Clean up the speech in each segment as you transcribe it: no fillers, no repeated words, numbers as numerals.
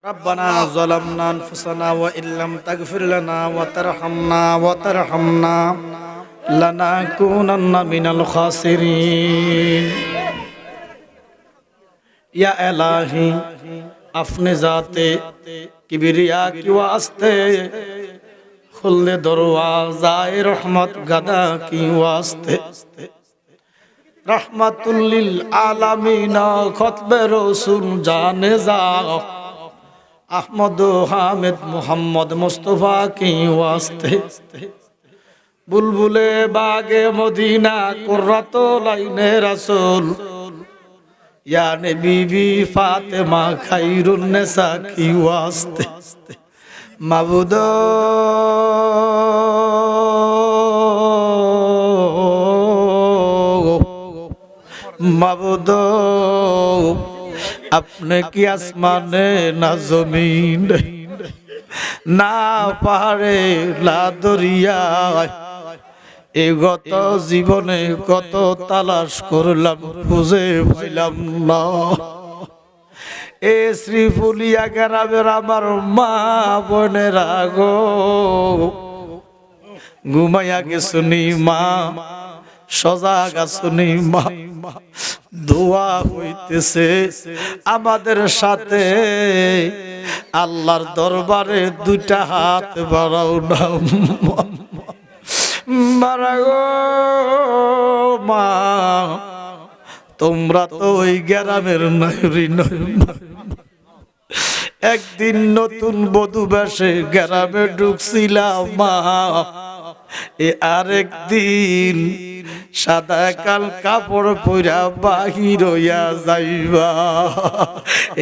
ربنا ظلمنا أنفسنا وإن لم تغفر لنا وترحمنا لنكونن من الخاسرين या इलाही अपने जाते किबरिया की वास्ते खुल दे दरवाज़ाए रहमत गदा की वास्ते रहमतुल लिल आलमीन खतबे रसूल जाने जा अहमद हामिद मोहम्मद मुस्तफा की वास्ते बुलबुले बागे मदीना कुर्रतो लाइने रसूल या ने बीबी फातिमा खैरुन निसा की वास्ते मबूदो मबूदो अपने की आसमाने ना जमीन ना पहाड़े ला दरिया गत जीवने कत तालाश करलाम खुঁজে পাইলাম না এ শ্রীফুলিয়া গ্রামের আমার মা বোনেরা গো ঘুমাইয়া গেছুনি মা সজাগ আছুনি মা দোয়া হইতেছে আমাদের সাথে আল্লাহর দরবারে দুইটা হাত বাড়াও না মারা গো মা তোমরা তো ওই গ্রামের নাইরি নয় একদিন নতুন বধূ বেশে গ্রামে ঢুকছিলাম মা আরেকদিন সাদা কাল কাপড় পরা বাহির হইয়া যাইবা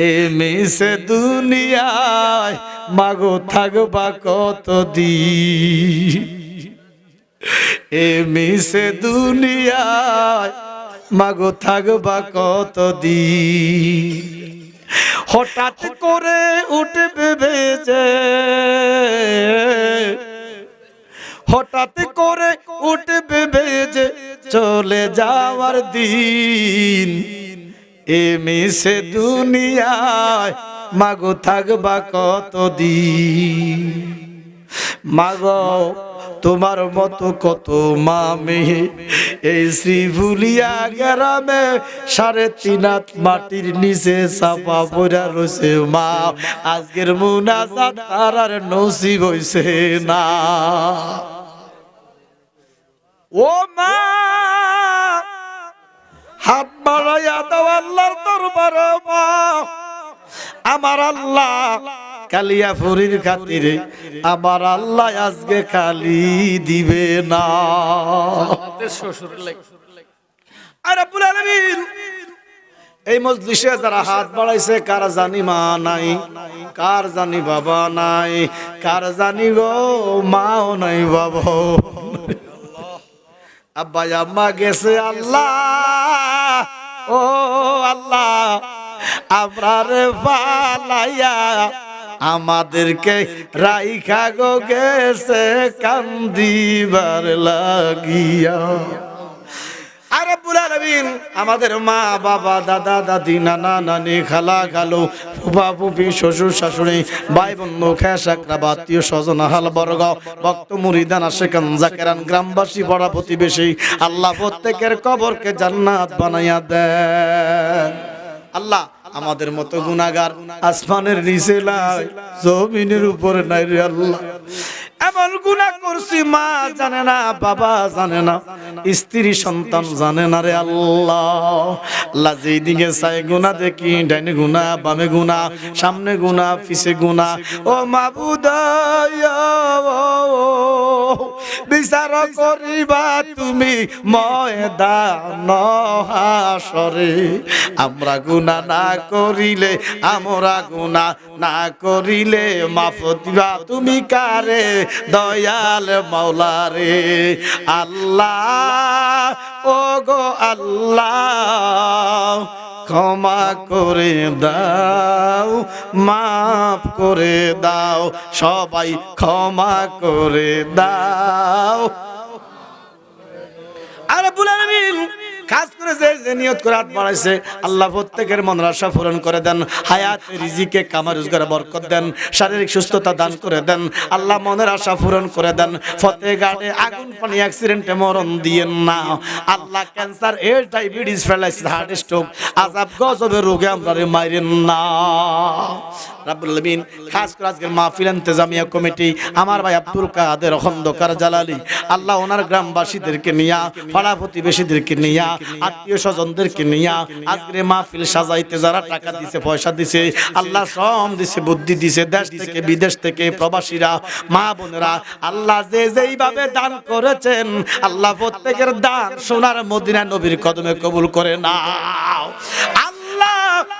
এ মিশে দুনিয়ায় মাগো থাকবা কতদিন এ মিশে দুনিয়ায় মাগো থাকবা কতদিন হঠাৎ করে উঠবে বেজে হঠাৎ করে উঠবে বেজে চলে যাওয়ার দিন এ মিশে দুনিয়ায় মাগো থাকবা কতদিন মাগো তোমার মতো কত মা মেয়ে এই শ্রীফুলিয়া গ্রামে 3.5 হাত মাটির নিচে চাপা পড়া রয়েছে মা আজকের মুনাজাত তার নসিব হইছে না ও মা হাত বাড়াইয়া দাও আল্লাহর দরবারে মা আমার আল্লাহ কালিয়াপুরীর খাতিরে আমার আল্লাহ আজকে খালি দিবে না আর রব্বুল আলামিন এই মজলিসে যারা হাত বাড়াইছে কার জানি মা নাই কার জানি বাবা নাই কার জানি গো মাও নাই বাবাও আব্বা আম্মা গেছে আল্লাহ ও আল্লাহ আমরারে ফালাইয়া আমাদেরকে রাইখা গো গেছে কান্দিবার লাগিয়া আর রব্বুল আলামিন আমাদের মা বাবা দাদা দাদি নানা নানি খালা খালু ফুফা ফুফি শ্বশুর শাশুড়ি ভাই বন্ধু খেসাকরা আত্মীয় স্বজন আহাল বর্গ ভক্ত মুরিদান আশিকান জাকেরান গ্রামবাসী পাড়া প্রতিবেশী আল্লাহ প্রত্যেকের কবরকে জান্নাত বানাইয়া দেন আল্লাহ আমাদের মতো গুনাহগার আসমানের নিচে নাই জমিনের উপরে নাই রে আল্লাহ এমন গুনাহ করছি মা জানে না বাবা জানে না স্ত্রী সন্তান জানে না রে আল্লাহ আল্লাহ যেই দিকে চাই গুনাহ দেখি ডাইনে গুনাহ বামে গুনাহ সামনে গুনাহ পিছে গুনাহ ও মাবুদ বিচার করিবা তুমি ময়দান হাসরে আমরা গুনাহ না করিলে আমরা গুনাহ না করিলে মাফ দিবা তুমি কারে দয়াল মাওলা রে আল্লাহ ও গো আল্লাহ ক্ষমা করে দাও মাফ করে দাও সবাই ক্ষমা করে দাও আর রব্বুল আলামিন খাস করে যে নিয়ত করে হাত বাড়াইছে আল্লাহ প্রত্যেকের মনের আশা পূরণ করে দেন, হায়াত রিজিকে কামার রোজগারে বরকত দেন, শারীরিক সুস্থতা দান করে দেন আল্লাহ, মনের আশা পূরণ করে দেন। ফতেগাড়ে আগুন পানি অ্যাক্সিডেন্টে মরণ দিয়েন না Allah. Cancer, AIDS, diabetes, paralysis, heart stroke, আযাব গজবের রোগে আমরারে মাইরেন না রাব্বুল আলামিন। খাস করে আজকের মাহফিল ইন্তেজামিয়া কমিটি আমার ভাই আব্দুল কাদের খন্দকার জালালী আল্লাহ ওনার গ্রামবাসীদেরকে নিয়া, পাড়া প্রতিবেশীদেরকে নিয়া, আত্মীয় স্বজনদেরকে নিয়া আজকের মাহফিল সাজাইতে যারা টাকা দিছে, পয়সা দিছে, আল্লাহ শ্রম দিছে, বুদ্ধি দিছে, দেশ থেকে বিদেশ থেকে প্রবাসীরা, মা বোনেরা আল্লাহ যে যেইভাবে দান করেছেন আল্লাহ প্রত্যেকের দান সোনার মদিনা নবীর কদমে কবুল করে নাও।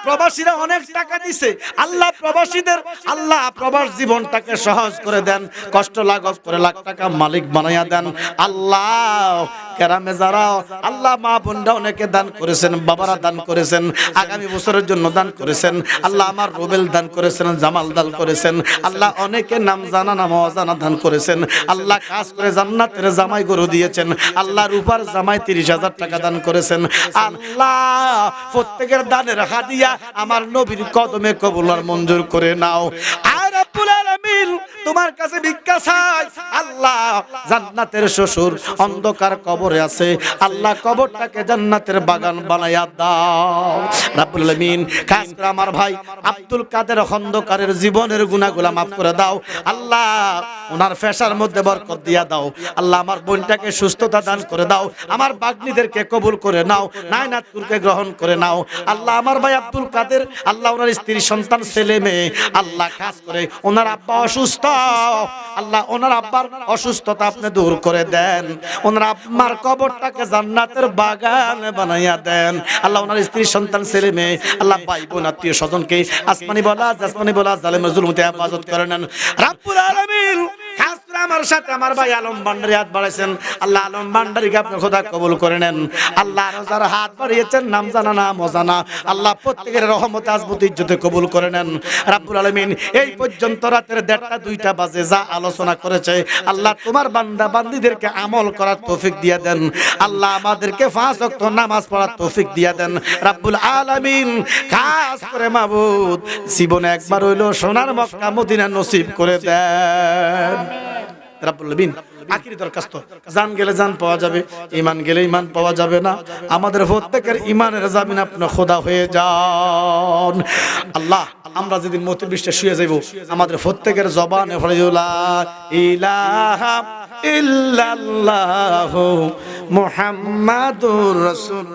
প্রবাসীরা অনেক টাকা দিছে আল্লাহ, প্রবাসীদের আল্লাহ প্রবাস জীবনটাকে সহজ করে দেন, কষ্ট লাঘব করে লাখ টাকা মালিক বানাইয়া দেন আল্লাহ। কেরামে যারা আল্লাহ মা বোনরা অনেকে দান করেছেন, বাবারা দান করেছেন, আগামী বছরের জন্য দান করেছেন আল্লাহ, আমার রুবেল দান করেছেন, জামাল দান করেছেন আল্লাহ, অনেকে নাম জানা নাম অজানা দান করেছেন আল্লাহ। কাজ করে জান্নাতের জামাই গরু দিয়েছেন আল্লাহ, রূপার জামাই 30,000 টাকা দান করেছেন আল্লাহ। প্রত্যেকের দানের হাদিয়া আমার নবীর কদমে কবুল আর মঞ্জুর করে নাও। আর রব্বুল আলামিন তোমার কাছে ভিক্ষা চাই আল্লাহ, জান্নাতের শ্বশুর অন্ধকার কবরে আছে আল্লাহ, কবরটাকে জান্নাতের বাগান বানাইয়া দাও রব্বুল আলামিন। খাস করে আমার ভাই আব্দুল কাদের খন্দকারের জীবনের গুনাহগুলো maaf করে দাও আল্লাহ, ওনার ফেসার মধ্যে বরকত দিয়া দাও আল্লাহ, আমার বোনটাকে সুস্থতা দান করে দাও, আমার বাগ্নীদেরকে কবুল করে নাও, নায়নাতপুরকে গ্রহণ করে নাও আল্লাহ। আমার ভাই আব্দুল কাদের আল্লাহ, ওনার স্ত্রী সন্তান ছেলে মেয়ে আল্লাহ, খাস করে ওনার আব্বা অসুস্থ আল্লাহ, ওনার আব্বার অসুস্থতা আপনি দূর করে দেন, ওনার আম্মার কবরটাকে জান্নাতের বাগান বানাইয়া দেন আল্লাহ। ওনার স্ত্রী সন্তান ছেলে মেয়ে আল্লাহ, ভাই বোন আত্মীয় স্বজনকে আসমানি বলা জাসমানি বলা জালেমের জুলুম থেকে হেফাজত করে নেন রব্বুল আলামিন। খাস করে আমার সাথে আমার ভাই আলম ভান্ডারী হাত বাড়াইছেন আল্লাহ, আলম ভান্ডারীকে আপনি খোদা কবুল করে নেন আল্লাহ। আরো যারা হাত বাড়িয়েছেন নাম জানা নাম অজানা আল্লাহ, প্রত্যেকের রহমতে আজমত ইজ্জতে কবুল করে নেন রব্বুল আলামিন। এই পর্যন্ত রাতের 1:30 2টা বাজে যা আলোচনা করেছে আল্লাহ, তোমার বান্দা বান্দীদেরকে আমল করার তৌফিক দিয়ে দেন আল্লাহ, আমাদেরকে 5 ওয়াক্ত নামাজ পড়ার তৌফিক দিয়ে দেন রব্বুল আলামিন। খাস করে মাবুদ জীবনে একবার হইলো সোনার মক্কা মদিনা নসিব করে দেন রব্বুল আলামিন। আখিরি দরখাস্ত, জান গেলে জান পাওয়া যাবে, ঈমান গেলে ঈমান পাওয়া যাবে না, আমাদের প্রত্যেকের ঈমানের জামিন আপনি খোদা হয়ে যান আল্লাহ। আমরা যেদিন মৃত্যুর পৃষ্ঠে শুয়ে যাইব আমাদের প্রত্যেকের জবানে লা ইলাহা ইল্লাল্লাহু মুহাম্মাদুর রাসূল